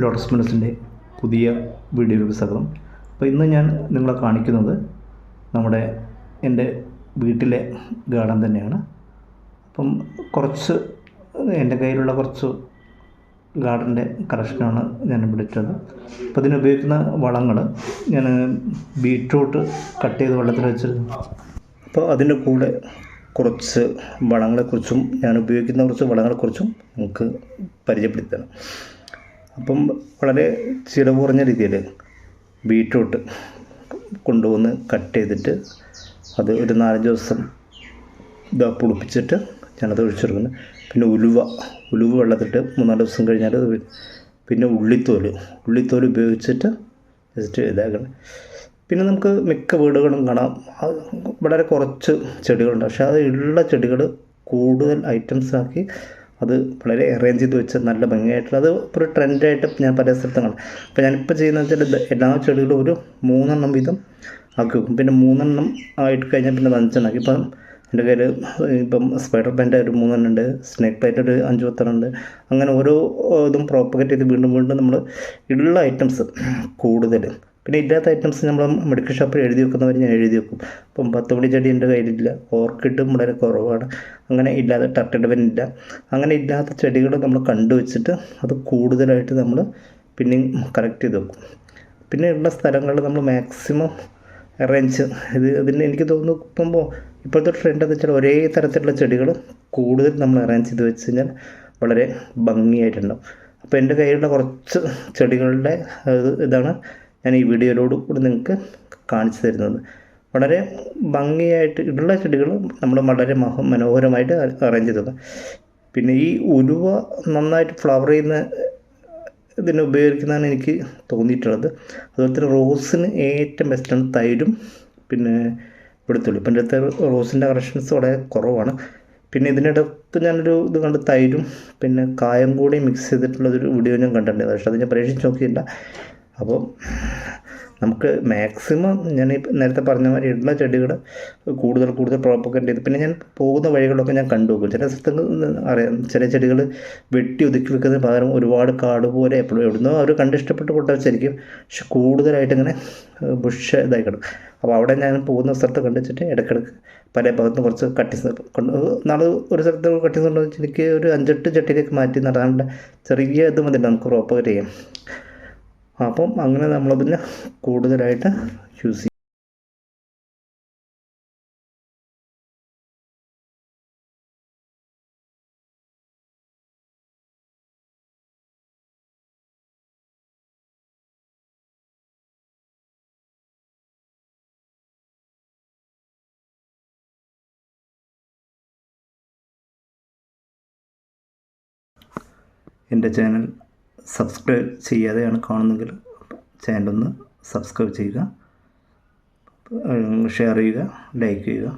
Lotus മനസ്സിൻ്റെ പുതിയ വീഡിയോയിലേക്ക് സ്വാഗതം. അപ്പോൾ ഇന്ന് ഞാൻ നിങ്ങളെ കാണിക്കുന്നത് നമ്മുടെ എൻ്റെ വീട്ടിലെ ഗാർഡൻ തന്നെയാണ്. അപ്പം എൻ്റെ കയ്യിലുള്ള കുറച്ച് ഗാർഡൻ്റെ കളക്ഷനാണ് ഞാൻ ഇവിടെ ഇട്ടത്. അപ്പോൾ ഇതിനുപയോഗിക്കുന്ന വളങ്ങൾ ഞാൻ ബീറ്റ്റൂട്ട് കട്ട് ചെയ്ത് വെള്ളത്തിൽ വെച്ചിരുന്നു. അപ്പോൾ അതിൻ്റെ കൂടെ കുറച്ച് വളങ്ങളെക്കുറിച്ചും ഞാൻ ഉപയോഗിക്കുന്ന കുറച്ച് വളങ്ങളെക്കുറിച്ചും നമുക്ക് പരിചയപ്പെടുത്തണം. അപ്പം വളരെ ചിലവ് കുറഞ്ഞ രീതിയിൽ ബീറ്റ്റൂട്ട് കൊണ്ടുവന്ന് കട്ട് ചെയ്തിട്ട് അത് ഒരു 4-5 ദിവസം പുളിപ്പിച്ചിട്ട് ഞാനത് ഒഴിച്ചെടുക്കുന്നു. പിന്നെ ഉലുവ വെള്ളത്തിട്ട് 3-4 ദിവസം കഴിഞ്ഞാൽ പിന്നെ ഉള്ളിത്തോല് ഉപയോഗിച്ചിട്ട് ജസ്റ്റ് ഇതാക്കണം. പിന്നെ നമുക്ക് മിക്ക വീടുകളും കാണാം വളരെ കുറച്ച് ചെടികളുണ്ട്, പക്ഷേ അത് ഉള്ള ചെടികൾ കൂടുതൽ ഐറ്റംസ് ആക്കി അത് വളരെ അറേഞ്ച് ചെയ്ത് വെച്ച് നല്ല ഭംഗിയായിട്ടുള്ള അത് ഒരു ട്രെൻഡായിട്ട് ഞാൻ പല സ്ഥലത്തും കാണാം. അപ്പോൾ ഞാനിപ്പോൾ ചെയ്യുന്നത് വെച്ചാൽ എല്ലാ ചെടികളും ഒരു 3 വീതം ആക്കി വെക്കും. പിന്നെ 3 ആയിട്ട് കഴിഞ്ഞാൽ പിന്നെ 5 ആക്കി. ഇപ്പം എൻ്റെ കയ്യിൽ സ്പൈഡർ പ്ലാന്റ് ഒരു 3 ഉണ്ട്, സ്നേക്ക് പ്ലാന്റ് ഒരു 5-10 ഉണ്ട്. അങ്ങനെ ഓരോ ഇതും പ്രോപ്പഗേറ്റ് ചെയ്ത് വീണ്ടും നമ്മൾ ഉള്ള ഐറ്റംസ് കൂടുതൽ. പിന്നെ ഇല്ലാത്ത ഐറ്റംസ് നമ്മൾ മെഡിക്കൽ ഷോപ്പിൽ എഴുതി വെക്കുന്നവർ ഞാൻ എഴുതി വെക്കും. ഇപ്പം 10 മണി ചെടി എൻ്റെ കയ്യിലില്ല, ഓർക്കിഡും വളരെ കുറവാണ്, അങ്ങനെ ഇല്ലാതെ ടർട്ടിഡവനില്ല. അങ്ങനെ ഇല്ലാത്ത ചെടികൾ നമ്മൾ കണ്ടുവച്ചിട്ട് അത് കൂടുതലായിട്ട് നമ്മൾ പിന്നെയും കറക്റ്റ് ചെയ്ത് വെക്കും. പിന്നെ ഉള്ള സ്ഥലങ്ങളിൽ നമ്മൾ മാക്സിമം അറേഞ്ച് ഇതിന് എനിക്ക് തോന്നുന്നു ഇപ്പോഴത്തെ ട്രെൻഡ് എന്ന് വെച്ചാൽ ഒരേ തരത്തിലുള്ള ചെടികൾ കൂടുതൽ നമ്മൾ അറേഞ്ച് ചെയ്ത് വെച്ച് കഴിഞ്ഞാൽ വളരെ ഭംഗിയായിട്ടുണ്ടാവും. അപ്പോൾ എൻ്റെ കയ്യിലുള്ള കുറച്ച് ചെടികളുടെ ഇതാണ് ഞാൻ ഈ വീഡിയോയിലൂടെ കൂടി നിങ്ങൾക്ക് കാണിച്ചു തരുന്നത്. വളരെ ഭംഗിയായിട്ട് ഉള്ള ചെടികൾ നമ്മൾ വളരെ മനോഹരമായിട്ട് അറേഞ്ച് ചെയ്തത്. പിന്നെ ഈ ഉലുവ നന്നായിട്ട് ഫ്ലവർ ചെയ്യുന്ന ഇതിന് ഉപയോഗിക്കുന്നതാണ് എനിക്ക് തോന്നിയിട്ടുള്ളത്. അതുപോലെ തന്നെ റോസിന് ഏറ്റവും ബെസ്റ്റാണ് തൈരും പിന്നെ വെളുത്തുള്ളി. ഇപ്പം എൻ്റെ അടുത്ത് റോസിൻ്റെ കളക്ഷൻസ് വളരെ കുറവാണ്. പിന്നെ ഇതിനിടത്ത് ഞാനൊരു ഇത് കണ്ട് തൈരും പിന്നെ കായം കൂടി മിക്സ് ചെയ്തിട്ടുള്ളൊരു വീഡിയോ ഞാൻ കണ്ടിട്ടുണ്ട്, പക്ഷേ അത് ഞാൻ പരീക്ഷിച്ച് നോക്കിയില്ല. അപ്പോൾ നമുക്ക് മാക്സിമം ഞാൻ നേരത്തെ പറഞ്ഞ മാതിരി ഉള്ള ചെടികൾ കൂടുതൽ പ്രോപ്പഗേറ്റ് ചെയ്ത് പിന്നെ ഞാൻ പോകുന്ന വഴികളൊക്കെ ഞാൻ കണ്ടുപോകും. ചില സ്ഥലത്ത് അറിയാം ചില ചെടികൾ വെട്ടി ഒതുക്കി വെക്കുന്നതിന് പകരം ഒരുപാട് കാട് പോലെ എപ്പോഴും എവിടുന്നോ അവർ കണ്ടിഷ്ടപ്പെട്ട് കൊണ്ടുവച്ചായിരിക്കും, പക്ഷെ കൂടുതലായിട്ട് ഇങ്ങനെ ബുഷ് ഇതായി കിടക്കും. അപ്പോൾ അവിടെ ഞാൻ പോകുന്ന സ്ഥലത്ത് കണ്ടുവച്ചിട്ട് ഇടയ്ക്കിടയ്ക്ക് പല ഭാഗത്തും കുറച്ച് കട്ടിങ്സ് നാളെ ഒരു സ്ഥലത്ത് കട്ടിങ്സ് ഉണ്ടോ എന്ന് വെച്ചാൽ എനിക്ക് ഒരു 5-8 ചട്ടിയിലേക്ക് മാറ്റി നടാനുള്ള ചെറിയ ഇത് മതി നമുക്ക് പ്രോപ്പഗേറ്റ് ചെയ്യാം. അപ്പം അങ്ങനെ നമ്മളതിന് കൂടുതലായിട്ട് യൂസ് ചെയ്യും. എൻ്റെ ചാനൽ സബ്സ്ക്രൈബ് ചെയ്യാതെയാണ് കാണുന്നതെങ്കിൽ ചാനലൊന്ന് സബ്സ്ക്രൈബ് ചെയ്യുക, ഷെയർ ചെയ്യുക, ലൈക്ക് ചെയ്യുക.